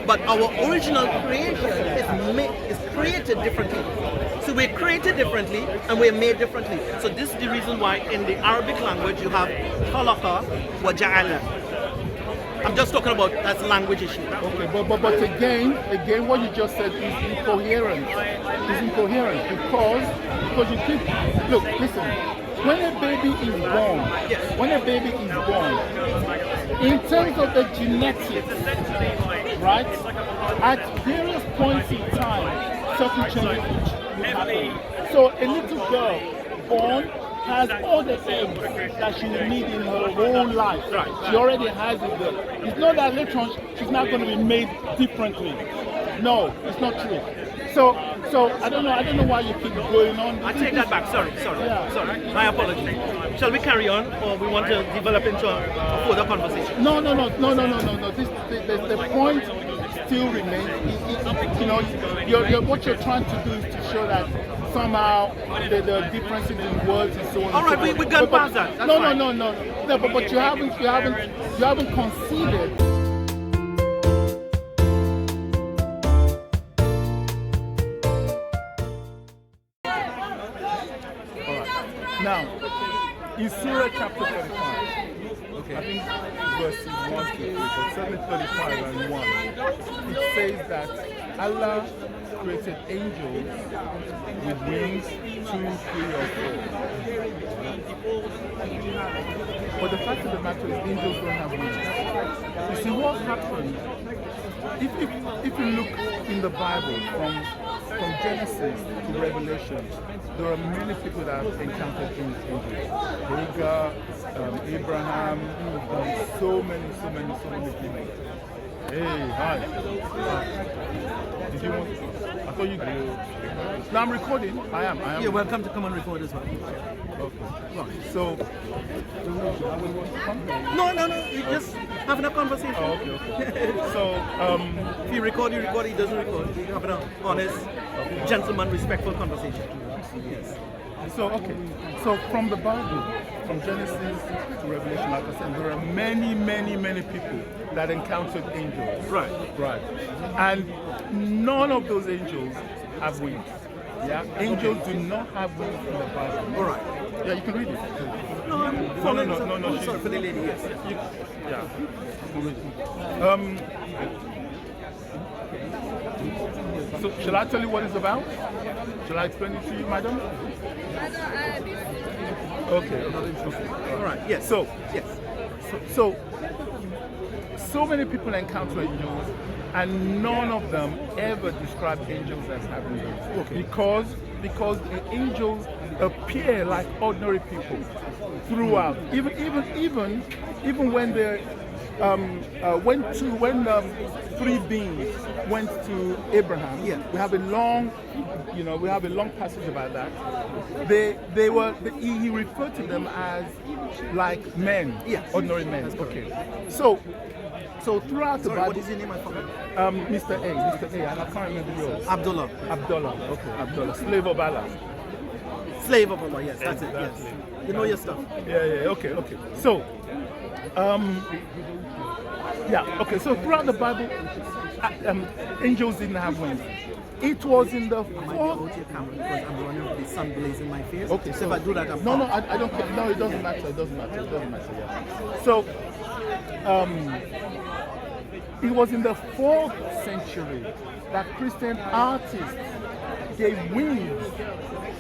But our original creation is created differently. So we're created differently and we're made differently. So this is the reason why in the Arabic language you have khalaqa wa ja'ala. I'm just talking about as a language issue. Okay, but again, what you just said is incoherent. It's incoherent because you keep listen. When a baby is born, in terms of the genetics, right? At various points in time, certain changes will happen. So a little girl born has all the eggs that she will need in her whole life. Right. She already has it there. It's not that later on she's not going to be made differently. No, it's not true. So I don't know why you keep going on. I take that back. Sorry. My apologies. Shall we carry on, or we want to develop into a further conversation? No. The point still remains. What you're trying to do is to show that somehow the differences in words and so on. All right, we got past that. That's fine. No. But you haven't conceded. Now, in Surah chapter 35, I think verses 1 to 3, but certainly 35 and 1, it says that Allah created angels with wings 2, 3, or 4. But the fact of the matter is angels don't have wings. You see what happened, if you look in the Bible from Genesis to Revelation, there are many people that have encountered angels. Hagar, Abraham, so many people. Hey, hi. Did you want? I thought you did. Now I'm recording. I am. You're welcome to come and record as well. Okay. Right. So, No. We're just having a conversation. oh, okay. So, If you record, he doesn't record. We're having an honest, gentleman, respectful conversation. Yes. So from the Bible, from Genesis to Revelation, like I said, there are many people that encountered angels. Right. And none of those angels have wings. Yeah, angels do not have wings in the Bible. All right. Yeah, you can read it. No, I'm following. No. Sorry for the lady. Yes. Yeah. So, shall I tell you what it's about? Shall I explain it to you, madam? Okay. All right. Yes. So many people encounter angels, and none of them ever describe angels as having wings. Okay. Because the angels appear like ordinary people throughout. Even when they when three beings went to Abraham. Yeah. We have a long passage about that. He referred to them as like men, ordinary men. Okay. So throughout the Bible, what is your name? I forgot. Mr. A, and I can't remember yours. Abdullah. Okay, Abdullah, slave of Allah. Slave of Allah. Yes, that's it. Yes. You know your stuff. Yeah. Okay. So, So throughout the Bible, angels didn't have wings. It was in the Because I'm running with the sun blazing my face. Okay, so if I do that, I'm no, I don't care. No, it doesn't matter. It doesn't matter. Yeah. So, it was in the 4th century that Christian artists gave wings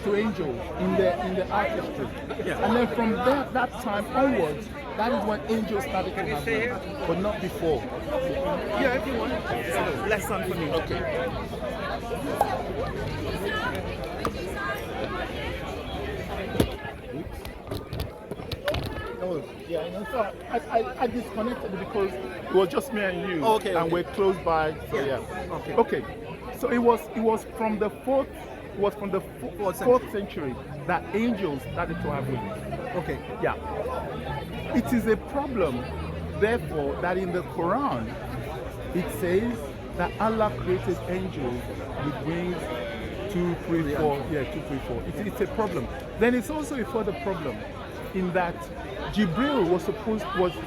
to angels in the artistry. Yeah. And then from that time onwards, that is when angels started to have wings, but not before. Yeah, if you want. Less sun for me. Okay. Oh, yeah, so I disconnected because it was just me and you, and we're close by. So yeah. Okay. So it was from the 4th century that angels started to have wings. Okay. Yeah. It is a problem, therefore, that in the Quran it says that Allah created angels with wings 2, 3, 4. Yeah, 2, 3, 4. It's a problem. Then it's also a further problem in that Jibril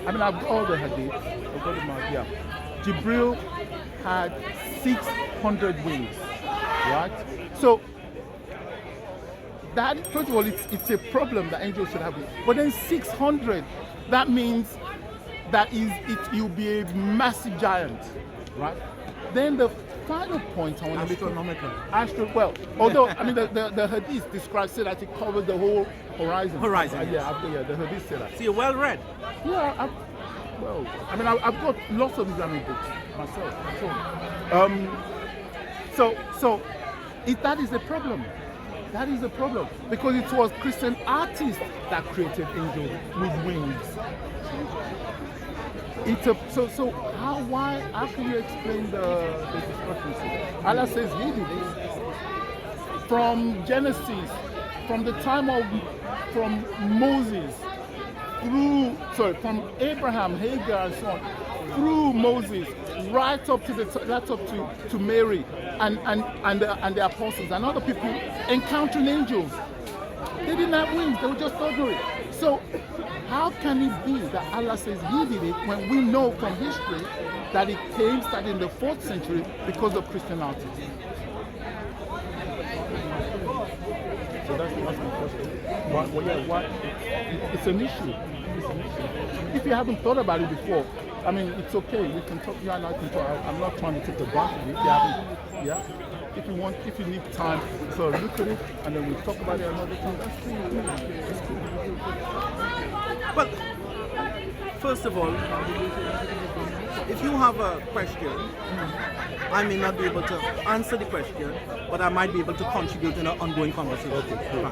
I've got all the hadith. Jibril had 600 wings, right? So that, first of all, it's a problem that angels should have. But then 600, that means that you'll be a massive giant, right? Then the final point I want to make. Well, although I mean the hadith describes, say that it covers the whole horizon. Yeah, the hadith say that. So you're well read. Yeah, I've got lots of Islamic books myself. So that is the problem. That is the problem, because it was Christian artists that created angels with wings. How can you explain the discrepancy? Allah says He did it. From Genesis, from the time from Moses, from Abraham, Hagar, and so on, through Moses, right up to Mary and the apostles and other people encountering angels. They didn't have wings, they were just ordinary. So how can it be that Allah says He did it when we know from history that it started in the 4th century because of Christian artists? So that's my question. It's an issue. If you haven't thought about it before, I mean, it's okay. We can talk. You and I can talk. I'm not trying to take advantage of it. If you need time to look at it, and then we talk about it another time. That's cool. Well, first of all, if you have a question, I may not be able to answer the question, but I might be able to contribute in an ongoing conversation. Okay, cool.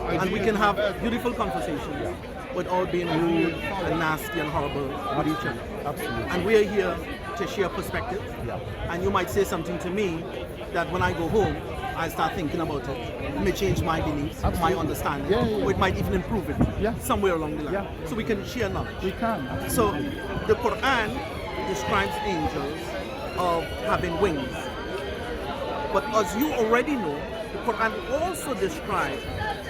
And we can have beautiful conversations without being rude and nasty and horrible with each other. Absolutely. And we're here to share perspective. Yeah. And you might say something to me that when I go home, I start thinking about it. It may change my beliefs, my understanding, or it might even improve it somewhere along the line. Yeah. So we can share knowledge. We can. Absolutely. So the Qur'an describes angels of having wings. But as you already know, the Qur'an also describes,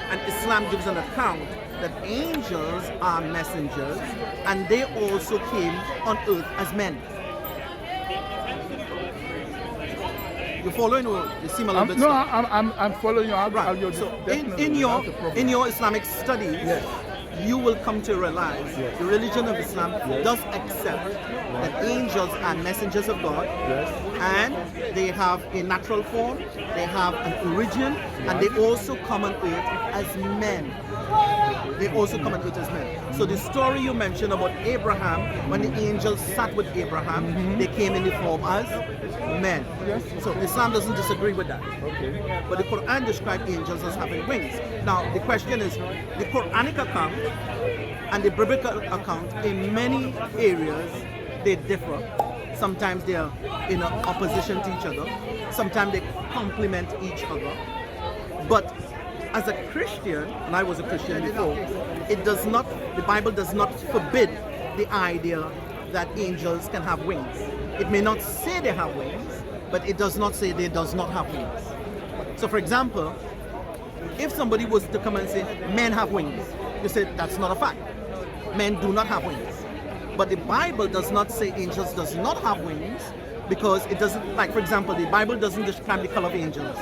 and Islam gives an account, that angels are messengers and they also came on earth as men. You following, or you seem a little bit? No, I'm following you. Right. So in your Islamic studies, you will come to realize the religion of Islam does accept that angels are messengers of God, and they have a natural form, they have an origin, and they also come on earth as men. So the story you mentioned about Abraham, when the angels sat with Abraham, they came in the form as men. So Islam doesn't disagree with that. Okay. But the Quran describes angels as having wings. Now the question is, the Quranic account and the biblical account in many areas they differ. Sometimes they are in opposition to each other. Sometimes they complement each other. But as a Christian, and I was a Christian before, the Bible does not forbid the idea that angels can have wings. It may not say they have wings, but it does not say they does not have wings. So for example, if somebody was to come and say, men have wings, you say that's not a fact. Men do not have wings. But the Bible does not say angels does not have wings, because it doesn't, like for example, the Bible doesn't describe the color of angels.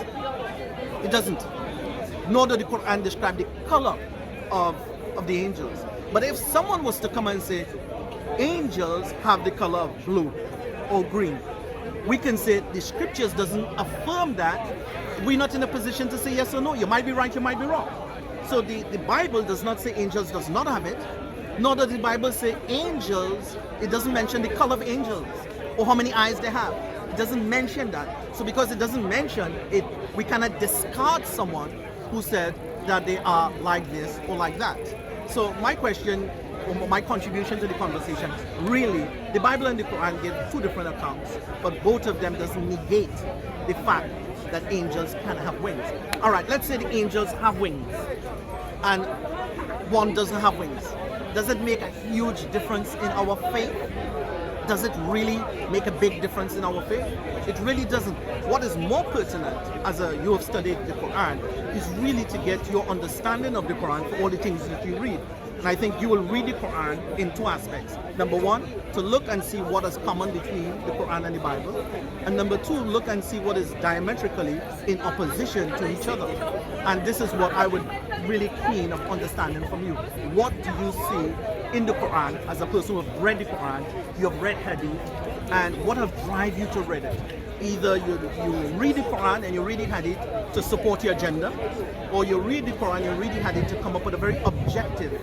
It doesn't. Nor does the Quran describe the color of the angels. But if someone was to come and say, angels have the color of blue or green, we can say the scriptures doesn't affirm that. We're not in a position to say yes or no. You might be right, you might be wrong. So the Bible does not say angels does not have it, nor does the Bible say angels, it doesn't mention the color of angels or how many eyes they have. It doesn't mention that. So because it doesn't mention it, we cannot discard someone who said that they are like this or like that. So my question, or my contribution to the conversation, really, the Bible and the Quran give two different accounts, but both of them doesn't negate the fact that angels can have wings. All right, let's say the angels have wings, and one doesn't have wings. Does it make a huge difference in our faith? does it really make a big difference in our faith? It really doesn't. What is more pertinent, you have studied the Quran, is really to get your understanding of the Quran for all the things that you read. And I think you will read the Quran in two aspects. Number one, to look and see what is common between the Quran and the Bible. And number two, look and see what is diametrically in opposition to each other. And this is what I would really keen of understanding from you. What do you see in the Quran as a person who have read the Quran, you have read Hadith, and what have drive you to read it? Either you read the Quran and you read the Hadith to support your agenda, or you read the Quran and you read the Hadith to come up with a very objective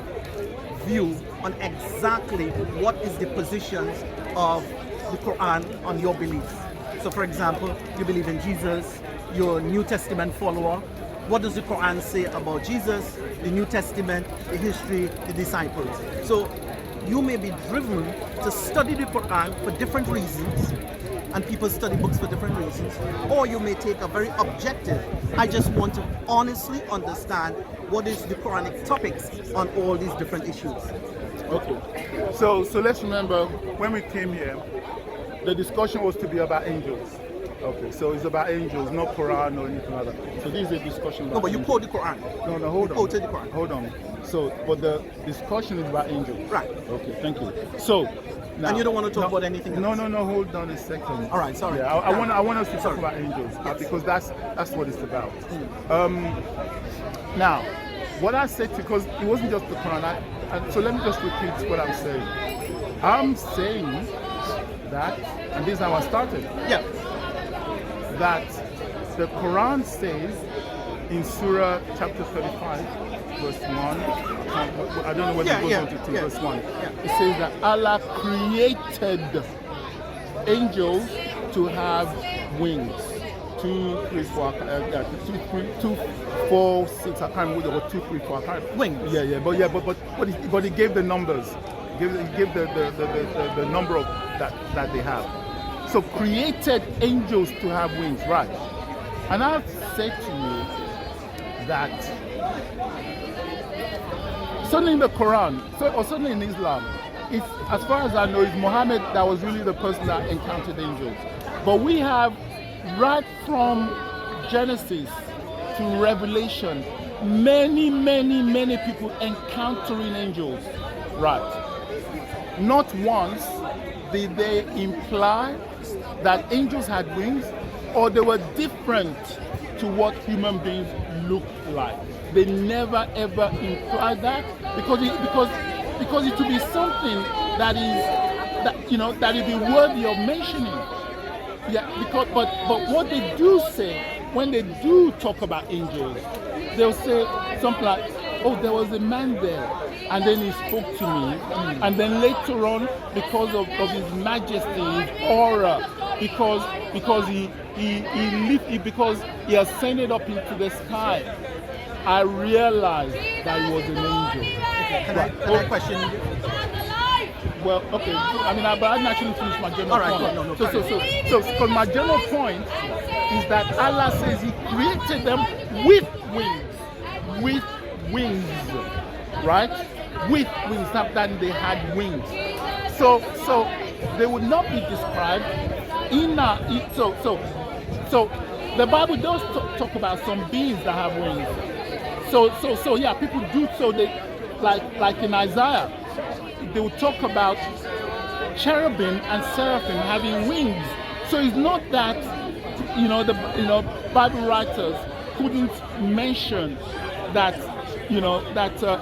view on exactly what is the positions of the Quran on your beliefs. So for example, you believe in Jesus, you're a New Testament follower. What does the Quran say about Jesus, the New Testament, the history, the disciples? So you may be driven to study the Quran for different reasons, and people study books for different reasons, or you may take a very objective, I just want to honestly understand what is the Quranic topics on all these different issues. Okay, so let's remember when we came here, the discussion was to be about angels. Okay, so it's about angels, not Quran or anything like that. So this is a discussion about No, but you angels. quote the Quran. No, hold on. Quoted the Quran. Hold on. So, but the discussion is about angels. Right. Okay, thank you. So, now, And you don't want to talk about anything else? No, hold on a second. All right, sorry. Yeah, I want us to talk Sorry. about angels because that's what it's about. Mm. Now, what I said, because it wasn't just the Quran, so let me just repeat what I'm saying. I'm saying that, and this is how I started. Yeah. That the Quran says in Surah chapter 35, verse 1, I don't know whether it goes on to verse 1. It says that Allah created angels to have wings. 2, 3, 4, 2, 4, 6, I can't remember, 2, 3, 4, I can't. Wings. But he gave the numbers. He gave the number of that they have. So created angels to have wings, right? And I've said to you that certainly in the Quran, or certainly in Islam, it's, as far as I know, it's Muhammad that was really the person that encountered angels. But we have, right from Genesis to Revelation, many people encountering angels, right? Not once did they imply that angels had wings or they were different to what human beings look like. They never ever implied that because it would be something that it be worthy of mentioning. Yeah, because but what they do say when they do talk about angels, they'll say something like, "Oh, there was a man there, and then he spoke to me, and then later on, because of his majesty, his aura, because he ascended up into the sky, I realized that he was an angel." Okay, can I question you? Well, okay. I mean, but I didn't actually finish my general point. No, So, because my general point is that Allah says He created them with wings, right? With wings, not that they had wings. So they would not be described in so the Bible does talk about some beings that have wings. So yeah, people do so. They like in Isaiah, they will talk about cherubim and seraphim having wings. So it's not that Bible writers couldn't mention that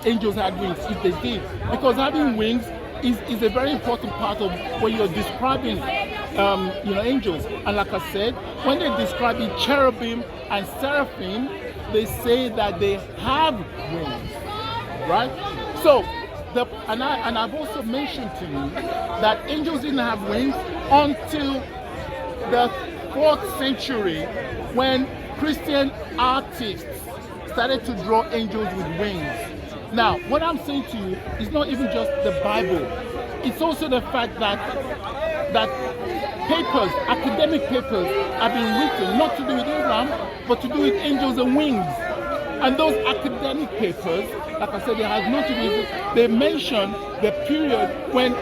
angels had wings if they did, because having wings is a very important part of when you're describing angels. And like I said, when they're describing cherubim and seraphim, they say that they have wings, right? So I've also mentioned to you that angels didn't have wings until the 4th century, when Christian artists started to draw angels with wings. Now, what I'm saying to you is not even just the Bible. It's also the fact that papers, academic papers, have been written not to do with Islam, but to do with angels and wings. And those academic papers, like I said, they have not to do with it. They mention the period when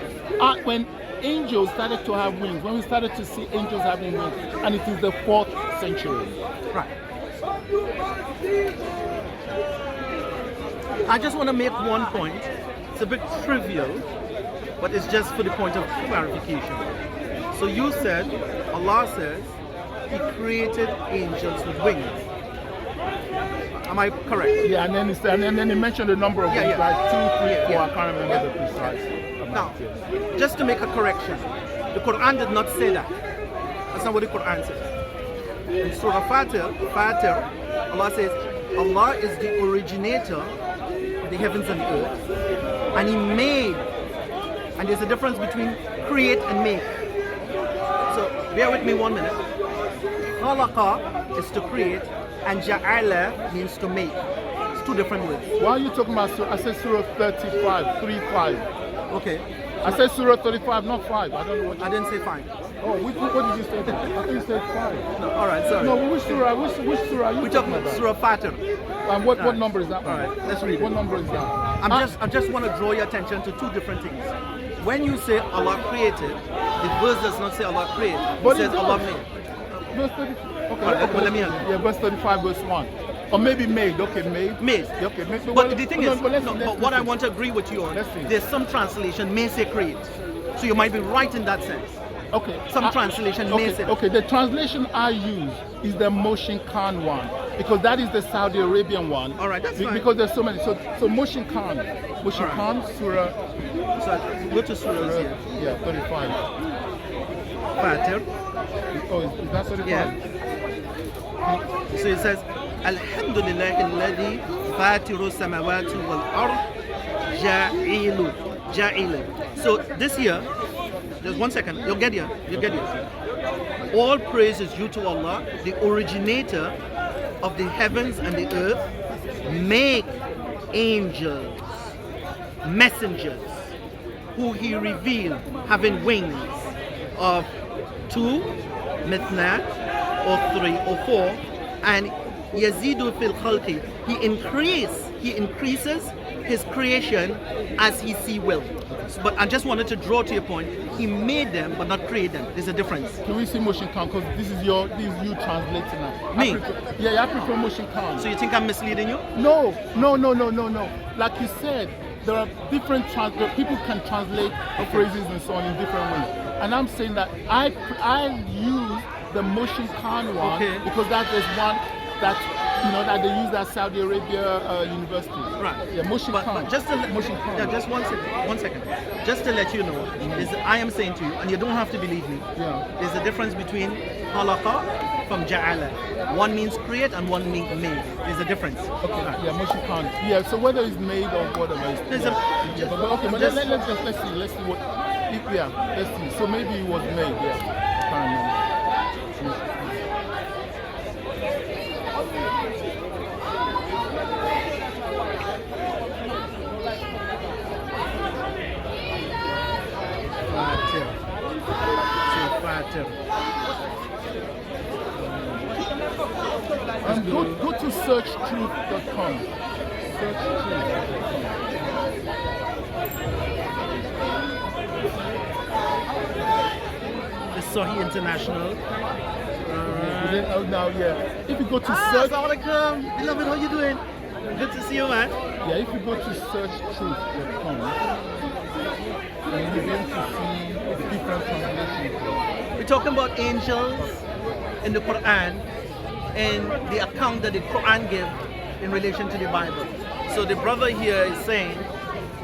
angels started to have wings, when we started to see angels having wings, and it is the 4th century. Right. I just want to make one point. It's a bit trivial, but it's just for the point of clarification. So you said, Allah says, He created angels with wings. Am I correct? Yeah, and then he said, and then he mentioned the number of wings, like 2, 3, 4. I can't remember the precise amount. Now, just to make a correction, the Quran did not say that. That's not what the Quran says. In Surah Fatir, Allah says, Allah is the originator of the heavens and the earth, and He made. And there's a difference between create and make. So bear with me 1 minute. Khalaqa is to create, and ja'ala means to make. It's two different words. Why are you talking about Surah? I said Surah 35, 3-5. Okay. I said Surah 35, not 5. I don't know what I didn't say 5. Oh, what did you say? I think you said 5. No, all right, sorry. No, which surah? Which surah are you We're talking about Surah Fatir. And what number is that? All right, let's read it. What number is that? I just want to draw your attention to two different things. When you say Allah created, the verse does not say Allah created. It says Allah made. Verse 30. Okay, Right, well, let me help you. Yeah, verse 35, verse 1. Or maybe made. Okay, made. Made. Okay, made. But the thing is, but what I want to agree with you on, there's some translation may say create. So you might be right in that sense. Okay. Some translation may say that. Okay, the translation I use is the Moshin Khan one, because that is the Saudi Arabian one. All right, that's fine. Because there's so many. So Moshin Khan. Moshin Khan, Surah. So go to Surah here. Yeah, 35. Fatir. Oh, is that 35? Yeah. So it says, Alhamdulillah alladhi fatiru samawati wal ard ja'ilu. So this here, just 1 second, you'll get here. All praise is due to Allah, the originator of the heavens and the earth, make angels, messengers, who He revealed having wings of 2, mithna, or 3 or 4, and yazidu fil khalqi, He increases His creation as He see will. But I just wanted to draw to your point, He made them but not create them. There's a difference. Can we see Moshin Khan? Because this is you translating now. Me? I prefer Moshin Khan. So you think I'm misleading you? No. Like you said, there are different people can translate phrases and so on in different ways. And I'm saying that I use the Moshin Khan one because that is one that that they use at Saudi Arabia university. Right. Yeah, Moshin Khan. But just to Moshin Khan. Yeah, just 1 second. Just to let you know, is that I am saying to you, and you don't have to believe me. Yeah. There's a difference between halaqa from ja'ala. One means create and one means made. There's a difference. Okay. Yeah, Moshin Khan. Yeah. So whether it's made or whatever. There's let's see what. Let's see. So maybe it was made. Yeah. Can't remember. Go to searchtruth.com. The Sahih International. Now, yeah. If you go to search. Assalamu alaikum. Beloved, how you doing? Good to see you, man. Yeah, if you go to searchtruth.com, you'll be able to see the different translations. We're talking about angels in the Quran and the account that the Quran gives in relation to the Bible. So the brother here is saying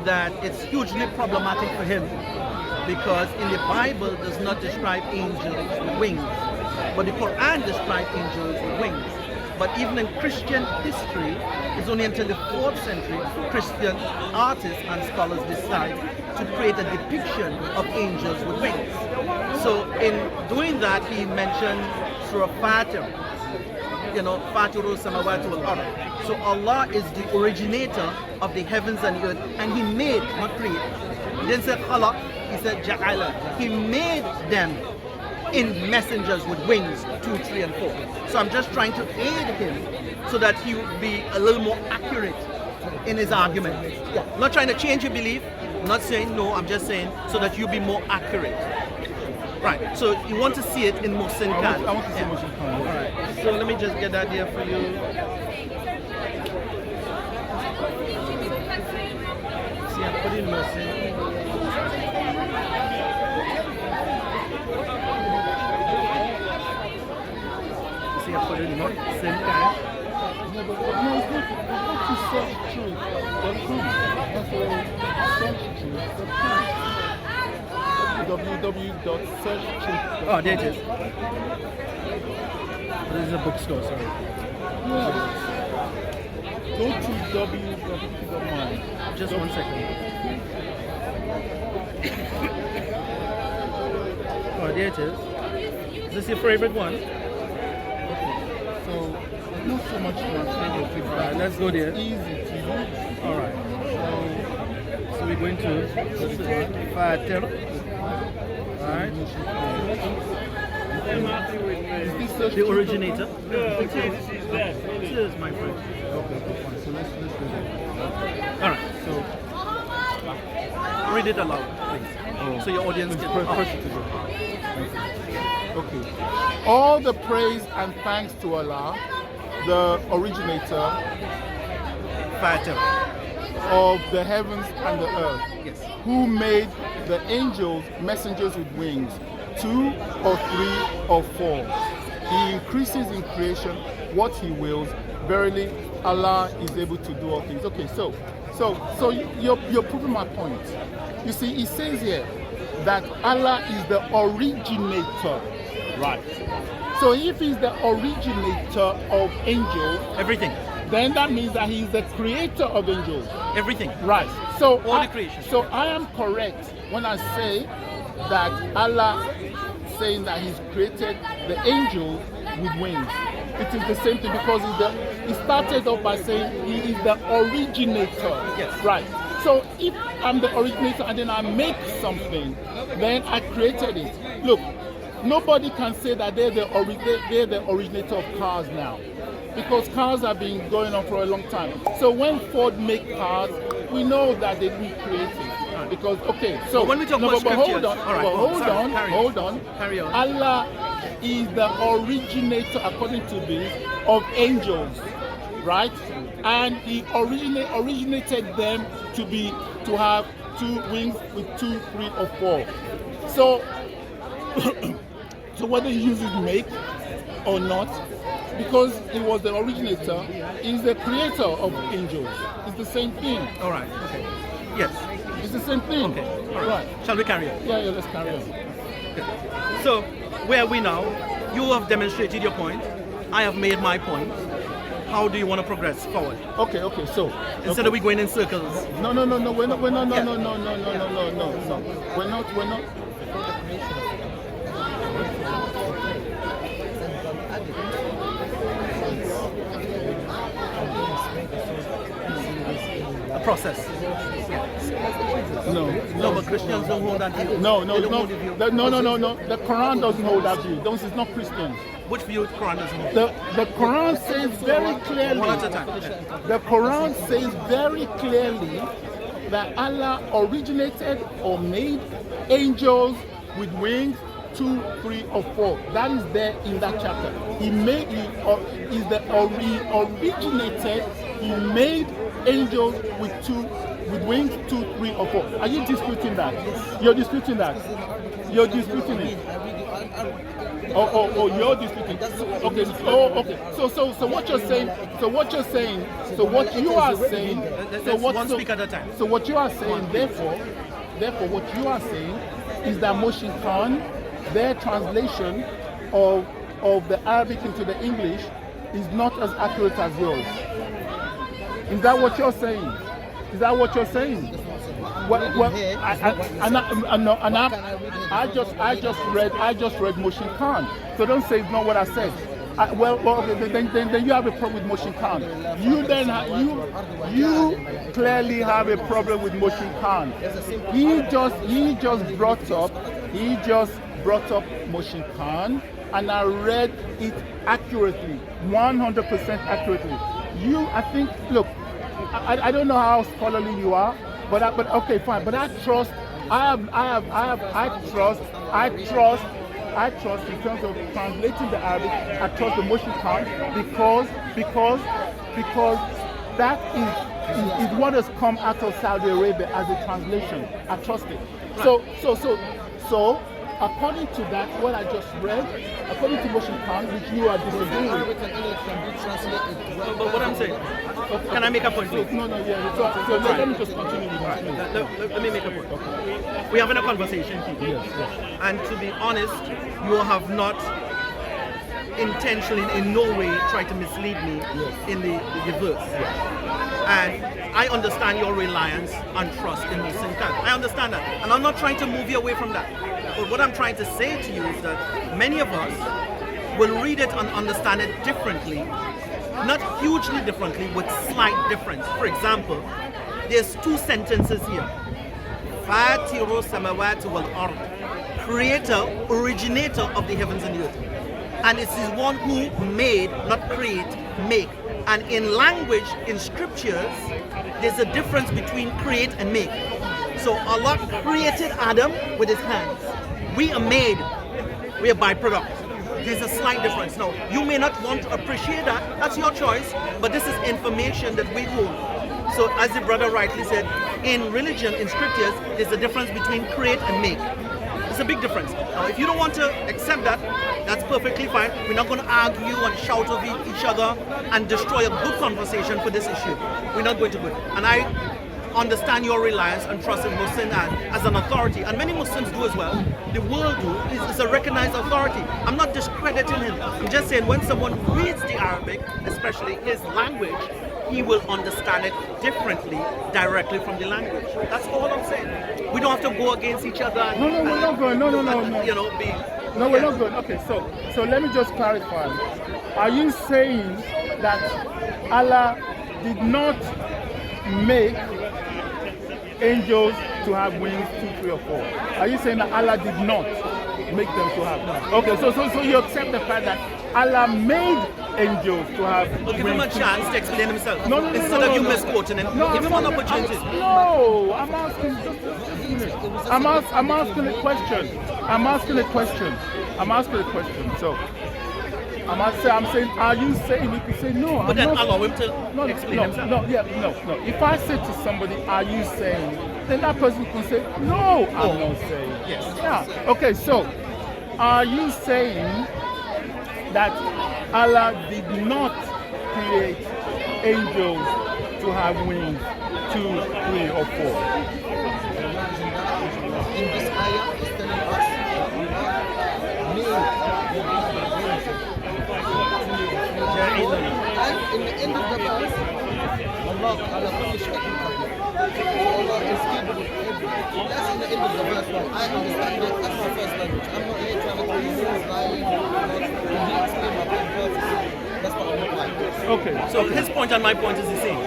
that it's hugely problematic for him because in the Bible does not describe angels with wings, but the Quran describes angels with wings. But even in Christian history, it's only until the 4th century Christian artists and scholars decide to create a depiction of angels with wings. So in doing that, he mentioned Surah Fatir, Fatiru samawati wal ard. So Allah is the originator of the heavens and the earth, and He made, not create. He didn't say khalaq, He said ja'ala. He made them in messengers with wings, 2, 3, and 4. So I'm just trying to aid him so that he would be a little more accurate in his argument. Yeah. I'm not trying to change your belief. I'm not saying no, I'm just saying so that you be more accurate. Right, so you want to see it in Mohsin Khan. I want to see Mohsin Khan. Alright, so let me just get that there for you. See, I put in Mohsin. See, I put in Mohsin Khan. No, it's not to searchtruth.com. That's searchtruth.com. www.searchtruth.com. Oh, there it is. This is a bookstore, sorry. Yeah. Go to www.mine. Just 1 second. Oh, there it is. Is this your favorite one? So, not so much translators. Alright, let's go there. It's easy to use. Alright. So we're going to Fatir. Alright. Is this search The originator. No, okay, this is that. This is my friend. Okay, fine. So let's do that. Alright. So, Read it aloud, please. So your audience can. press it to go. Okay. All the praise and thanks to Allah, the originator Fatir. of the heavens and the earth, Yes. who made the angels messengers with wings, 2 or 3 or 4. He increases in creation what he wills. Verily, Allah is able to do all things. Okay, so you're proving my point. You see, it says here that Allah is the originator, right? So if he's the originator of angels, Everything. then that means that he is the creator of angels. Everything. Right. So All the creation. So I am correct when I say that Allah saying that he's created the angels with wings. It is the same thing because he started off by saying he is the originator. Yes. Right. So if I'm the originator and then I make something, then I created it. Look, nobody can say that they're the originator of cars now, because cars have been going on for a long time. So when Ford make cars, we know that they didn't create it. Because so when we talk about but scriptures, hold on, all right, but hold on. Carry on. Allah is the originator, according to this, of angels, right? And he originated them to have 2 wings with 2, 3, or 4. So so whether he uses make or not, because he was the originator, he's the creator of angels. It's the same thing. All right. Okay. Yes. It's the same thing. Okay. All right. Shall we carry on? Yeah, let's carry on. So, where are we now? You have demonstrated your point. I have made my point. How do you want to progress forward? Okay. So Instead of we going in circles. No. We're not. No. We're not. A process. No, but Christians don't hold that view. No. They don't hold the view. No. The Quran doesn't hold that view. Those is not Christian. Which view the Quran doesn't hold? The Quran says very clearly. One at a time. The Quran says very clearly that Allah originated or made angels with wings, 2, 3, or 4. That is there in that chapter. He originated. He made angels with wings, 2, 3, or 4. Are you disputing that? You're disputing that. You're disputing it. Oh, you're disputing. Okay. Okay. So what you're saying. So what you are saying. One speak at a time. So what you are saying. Therefore, what you are saying is that Mohsin Khan, their translation of the Arabic into the English is not as accurate as yours. Is that what you're saying? Is that what you're saying? I just read Mohsin Khan. So don't say it's not what I said. Okay, then you have a problem with Mohsin Khan. You clearly have a problem with Mohsin Khan. He just brought up Mohsin Khan, and I read it accurately, 100% accurately. I think, look, I don't know how scholarly you are, but okay, fine. But I trust. I trust in terms of translating the Arabic. I trust the Moshe Khan because that is what has come out of Saudi Arabia as a translation. I trust it. So according to that, what I just read, according to Moshe Khan, which you are disagreeing. Arabic and English can be translated. But what I'm saying, can I make a point, please? No, yeah. So let me just continue with that. Let me make a point. Okay. We're having a conversation, people. Yes. And to be honest, you have not intentionally, in no way, tried to mislead me in the verse. And I understand your reliance and trust in Muslim Khan. I understand that. And I'm not trying to move you away from that. But what I'm trying to say to you is that many of us will read it and understand it differently. Not hugely differently, with slight difference. For example, there's two sentences here. Fatiru samawati wal ard. Creator, originator of the heavens and the earth. And it is one who made, not create, make. And in language, in scriptures, there's a difference between create and make. So Allah created Adam with his hands. We are made. We are byproduct. There's a slight difference. Now, you may not want to appreciate that. That's your choice. But this is information that we hold. So as the brother rightly said, in religion, in scriptures, there's a difference between create and make. It's a big difference. Now, if you don't want to accept that, that's perfectly fine. We're not going to argue and shout over each other and destroy a good conversation for this issue. We're not going to do it. And I understand your reliance and trust in Muslim as an authority, and many Muslims do as well. The world is a recognized authority. I'm not discrediting him. I'm just saying when someone reads the Arabic, especially his language, he will understand it differently directly from the language. That's all I'm saying. We don't have to go against each other. No, we're not going. No. We're not going. Okay, so let me just clarify. Are you saying that Allah did not make angels to have wings 2, 3, or 4? Are you saying that Allah did not make them to have? Okay, so you accept the fact that Allah made angels to have wings. Give him a chance to explain himself. Instead of you misquoting him, give him an opportunity. I'm asking just a minute. I'm asking a question. So I'm saying, are you saying we could say no? But then allow him to explain himself. No. If I say to somebody, are you saying? Then that person can say, no, I'm not saying. Yes. Yeah. Okay, so are you saying that Allah did not create angels to have wings 2, 3, or 4? In this ayah, it's telling us and in the end of the verse, Allah ala kulli shay'in qadir. Allah is capable of everything. That's in the end of the verse. Right? I understand it. That's my first language. I'm not here trying to tell you who's lying. When he explained my point perfectly, that's what I'm not like. Okay. So his point and my point is the same.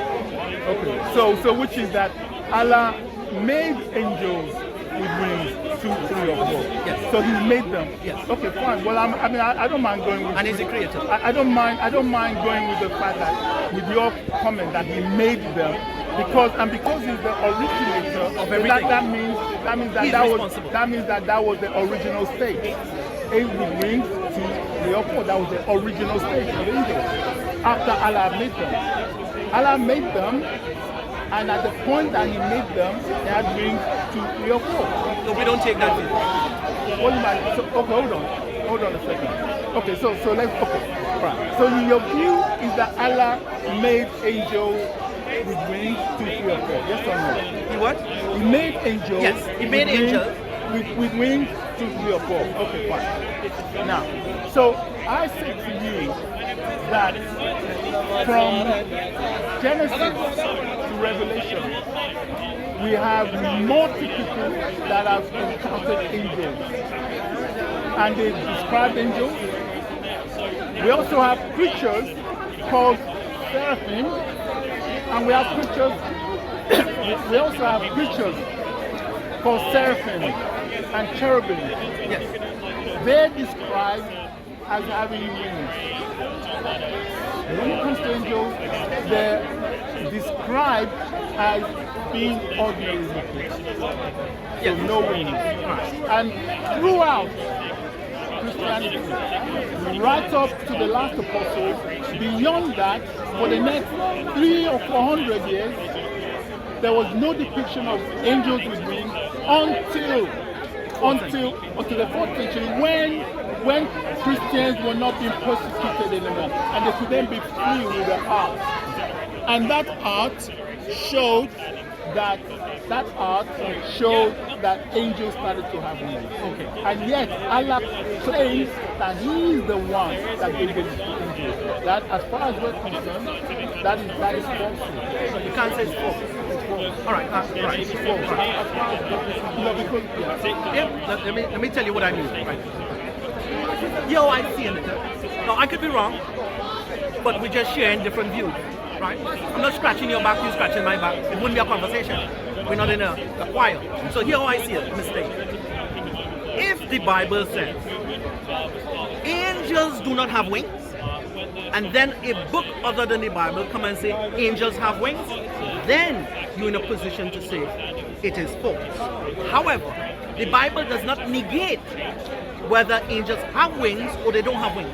Okay. So which is that Allah made angels with wings 2, 3, or 4. Yes. So He made them. Yes. Okay, fine. Well, I don't mind going with. And he's a creator. I don't mind going with the fact that with your comment that He made them because He's the originator of everything. That means that was the original state. With wings 2, 3, or 4. That was the original state of the angels. After Allah made them. Allah made them. And at the point that He made them, they had wings 2, 3, or 4. So we don't take that view. What do you mean? So, okay, hold on a second. Okay, so let's right. So your view is that Allah made angels with wings 2, 3, or 4. Yes or no? He what? He made angels. Yes, He made angels with wings 2, 3, or 4. Okay, fine. Now, so I say to you that from Genesis to Revelation, we have multiple people that have encountered angels. And they describe angels. We also have creatures called seraphim. And we have creatures, we also have creatures called seraphim and cherubim. Yes. They describe as having wings. When it comes to angels, they're described as being ordinary beings. So no wings. And throughout Christianity, right up to the last apostles, beyond that, for the next 300 or 400 years, there was no depiction of angels with wings until the 4th century, when Christians were not being persecuted anymore, and they could then be free with their art. And that art showed that angels started to have wings. Okay. And yet Allah claims that He is the one that gave them to angels. That, as far as we're concerned, that is false. You can't say it's false. All right. Right. Let me tell you what I mean. Right. Yo, I see it. Now I could be wrong, but we're just sharing different views. Right? I'm not scratching your back, you scratching my back. It wouldn't be a conversation. We're not in a choir. So here I see it, mistake. If the Bible says angels do not have wings, and then a book other than the Bible come and say angels have wings, then you're in a position to say it is false. However, the Bible does not negate whether angels have wings or they don't have wings.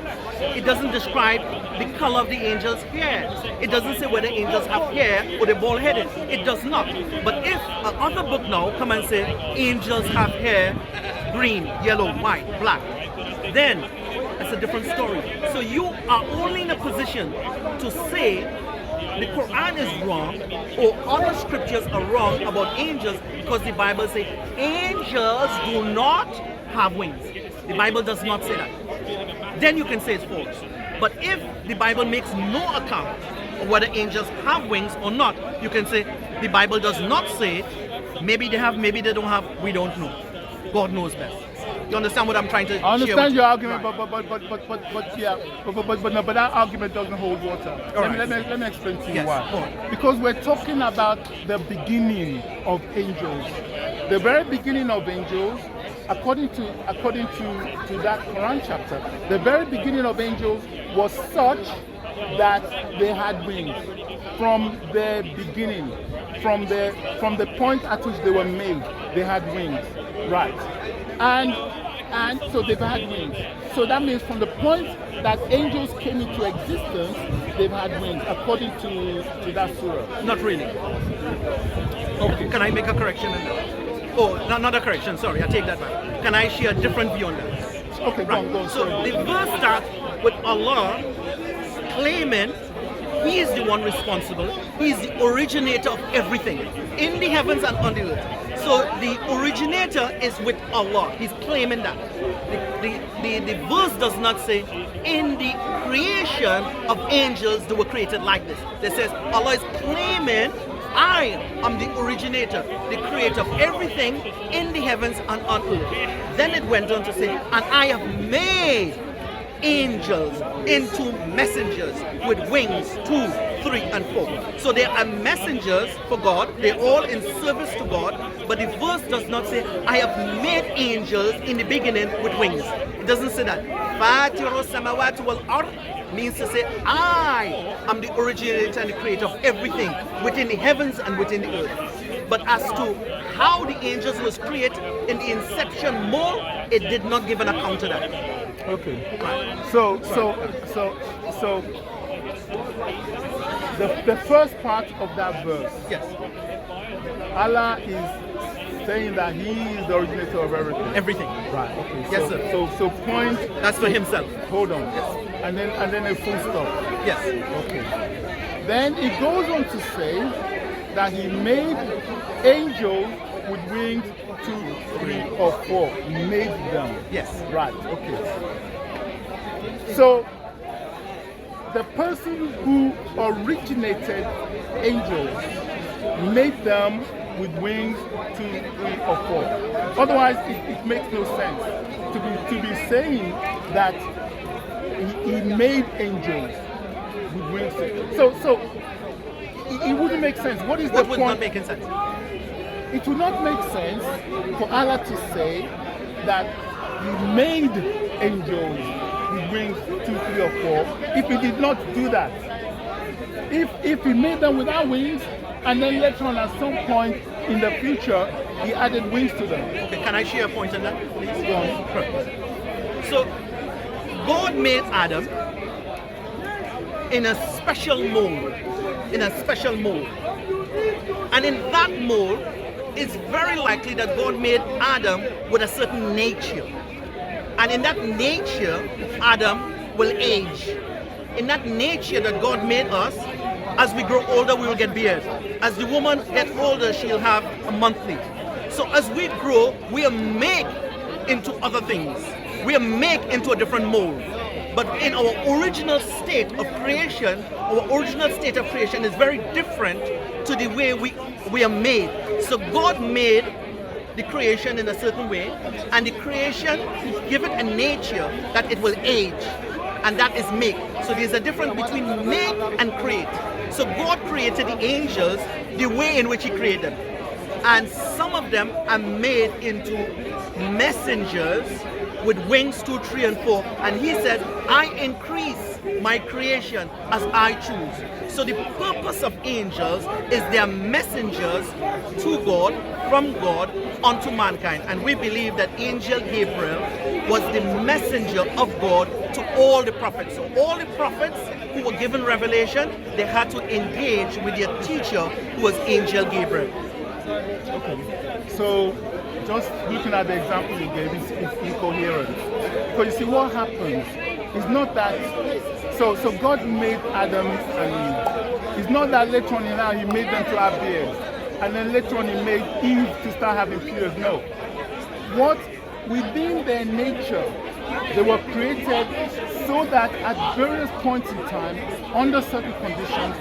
It doesn't describe the color of the angels' hair. It doesn't say whether angels have hair or they're bald-headed. It does not. But if another book now come and say angels have hair, green, yellow, white, black, then it's a different story. So you are only in a position to say the Quran is wrong or other scriptures are wrong about angels because the Bible says angels do not have wings. The Bible does not say that. Then you can say it's false. But if the Bible makes no account of whether angels have wings or not, you can say the Bible does not say it. Maybe they have, maybe they don't have, we don't know. God knows best. You understand what I'm trying to I understand your argument, right. but that argument doesn't hold water. Let me explain to you why. Because we're talking about the beginning of angels. The very beginning of angels, according to that Quran chapter, the very beginning of angels was such that they had wings from the beginning, from the point at which they were made. They had wings, right? And so they've had wings. So that means from the point that angels came into existence, they've had wings, according to that surah. Not really. Okay. Can I make a correction on that? Oh, not a correction, sorry, I take that back. Can I share a different view on that? Okay, right. go on. So the verse starts with Allah claiming He is the one responsible. He is the originator of everything in the heavens and on the earth. So the originator is with Allah. He's claiming that. The verse does not say in the creation of angels they were created like this. It says Allah is claiming I am the originator, the creator of everything in the heavens and on earth. Then it went on to say, and I have made angels into messengers with wings 2, 3, and 4. So they are messengers for God. They're all in service to God. But the verse does not say, I have made angels in the beginning with wings. It doesn't say that. Fatiru samawati wal ard means to say, I am the originator and the creator of everything within the heavens and within the earth. But as to how the angels was created in the inception mode, it did not give an account of that. Okay. So the first part of that verse. Yes. Allah is saying that He is the originator of everything. Everything. Right. Okay. Yes, sir. So point. That's for Himself. Hold on. Yes. And then a full stop. Yes. Okay. Then it goes on to say that He made angels with wings 2, 3, or 4. He made them. Yes. Right. Okay. So the person who originated angels made them with wings 2, 3, or 4. Otherwise, it makes no sense to be saying that he made angels with wings. So it wouldn't make sense. What is the point? What would not make sense? It would not make sense for Allah to say that He made angels with wings 2, 3, or 4 if he did not do that. If he made them without wings, and then later on at some point in the future, he added wings to them. Okay, can I share a point on that, please? Go on. So, God made Adam in a special mold. And in that mold, it's very likely that God made Adam with a certain nature. And in that nature, Adam will age. In that nature that God made us, as we grow older, we will get beard. As the woman gets older, she'll have a monthly. So as we grow, we are made into other things. We are made into a different mold. But in our original state of creation, is very different to the way we are made. So God made the creation in a certain way, and the creation, give it a nature that it will age, and that is make. So there's a difference between make and create. So God created the angels the way in which He created them. And some of them are made into messengers with wings 2, 3, and 4. And He said, I increase my creation as I choose. So the purpose of angels is they are messengers to God, from God, unto mankind. And we believe that Angel Gabriel was the messenger of God to all the prophets. So all the prophets who were given revelation, they had to engage with their teacher, who was Angel Gabriel. Okay. So just looking at the example you gave, it's incoherent. Because you see, what happens is not that, so God made Adam and Eve. It's not that later on in life He made them to have beards, and then later on He made Eve to start having periods. No. What, within their nature, they were created so that at various points in time, under certain conditions,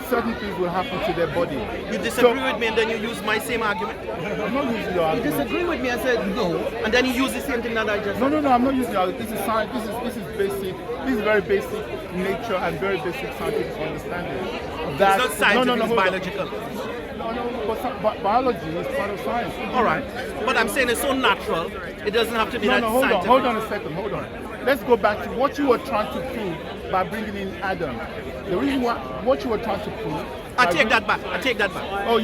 certain things will happen to their body. You disagree with me and then you use my same argument? I'm not using your argument. You disagree with me and said no, and then you use the same thing that I just said. No, I'm not using your argument. This is science. This is basic. This is very basic nature and very basic scientific understanding. That, it's not scientific, it's biological. But biology is part of science. All right, but I'm saying it's so natural, it doesn't have to be that scientific. Hold on a second, hold on. Let's go back to what you were trying to prove by bringing in Adam. The reason why, what you were trying to prove. I take that back. Oh,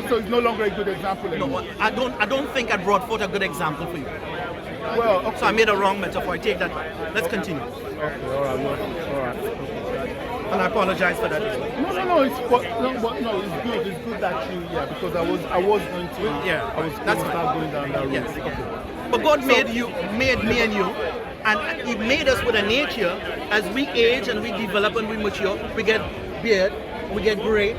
so it's no longer a good example anymore. No, I don't think I brought forth a good example for you. Well, okay. So I made a wrong metaphor. I take that back. Let's continue. Okay, all right. And I apologize for that as well. No, it's good. It's good that you, because I was going to, I was going to start going down that route. Yes. Okay. But God made me and you, and He made us with a nature. As we age and we develop and we mature, we get beard, we get gray,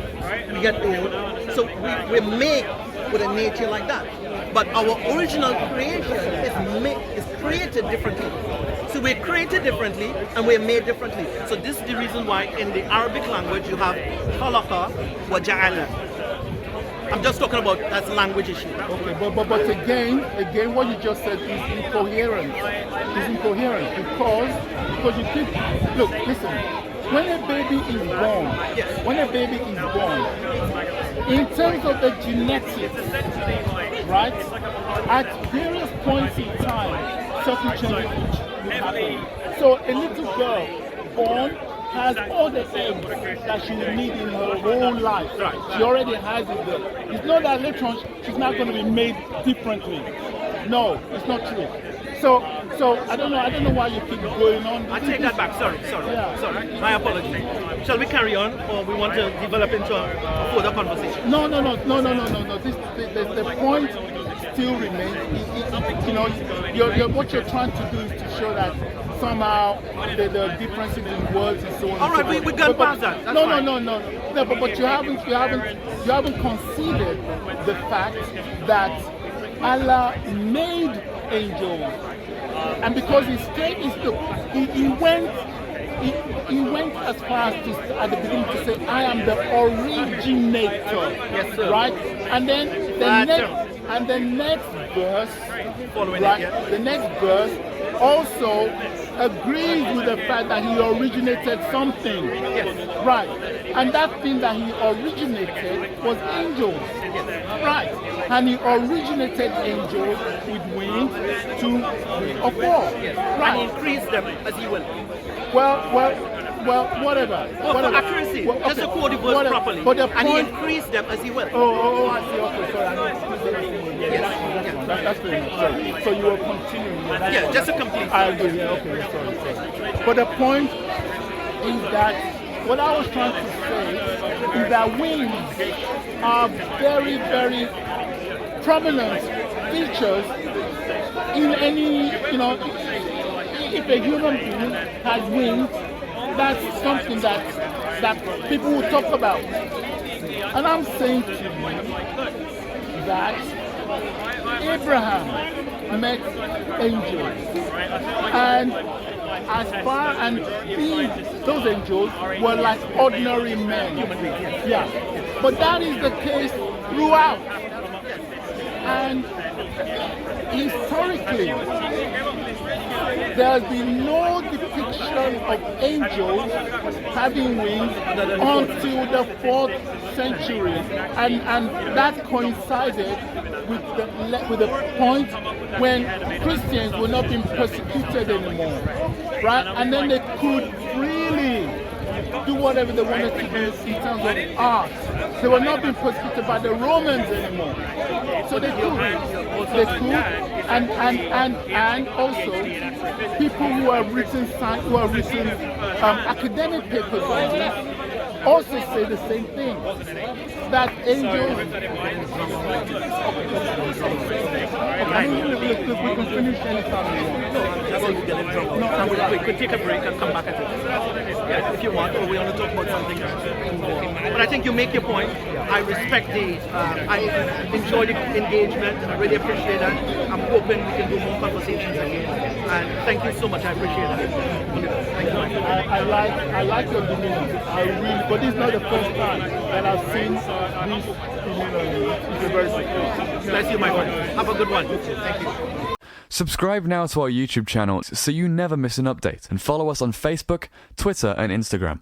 we get old. So we make with a nature like that. But our original creation is created differently. So we're created differently and we're made differently. So this is the reason why in the Arabic language you have khalaqa wa ja'ala. I'm just talking about that's a language issue. Okay, but again, what you just said is incoherent. It's incoherent because you keep, look, listen. When a baby is born, in terms of the genetics, right, at various points in time, certain changes will happen. So a little girl born has all the eggs that she will need in her whole life. She already has it there. It's not that later on she's not going to be made differently. No, it's not true. So I don't know why you keep going on. I take that back. Sorry. My apologies. Shall we carry on, or we want to develop into a further conversation? No. The point still remains. You know, what you're trying to do is to show that somehow the differences in words and so on. All right, we got past that. That's fine. No. But you haven't conceded the fact that Allah made angels, and because he went as far as to, at the beginning, to say, I am the originator. Yes, sir. Right? And then the next verse, following right? it, The next verse also agrees with the fact that he originated something. Yes. Right. And that thing that he originated was angels. Right. And he originated angels with wings to of war. And Right. he increased them as he will. Well, whatever. Well, whatever. for accuracy, Well, just to okay. quote the verse Whatever. properly. But the And he point, increased them as he will. oh, I see. Okay, sorry. I Yes. that's fair enough. Sorry. So you were continuing. Yeah, just to complete. I agree. Yeah, okay. Sorry. But the point is that what I was trying to say is that wings are very, very prominent features in any, if a human being has wings, that's something that people will talk about. And I'm saying to you that Abraham met angels, and as far and those angels were like ordinary men. Yeah, but that is the case throughout. And historically, there has been no depiction of angels having wings until the 4th century, and that coincided with the point when Christians were not being persecuted anymore, right? And then they could freely do whatever they wanted to do in terms of art. They were not being persecuted by the Romans anymore, so they could, and also people who have written academic papers on this also say the same thing, that angels. We can finish anytime we want. We could take a break and come back at it. Yeah, if you want, or we want to talk about something else. But I think you make your point. I respect I enjoy the engagement. I really appreciate that. I'm hoping we can do more conversations again. And thank you so much. I appreciate that. Thank you. I like your demeanor. I really, but this is not the first time that I've seen this demeanor. It's a very secure. Bless you, my friend. Have a good one. Thank you. Subscribe now to our YouTube channel so you never miss an update, and follow us on Facebook, Twitter and Instagram.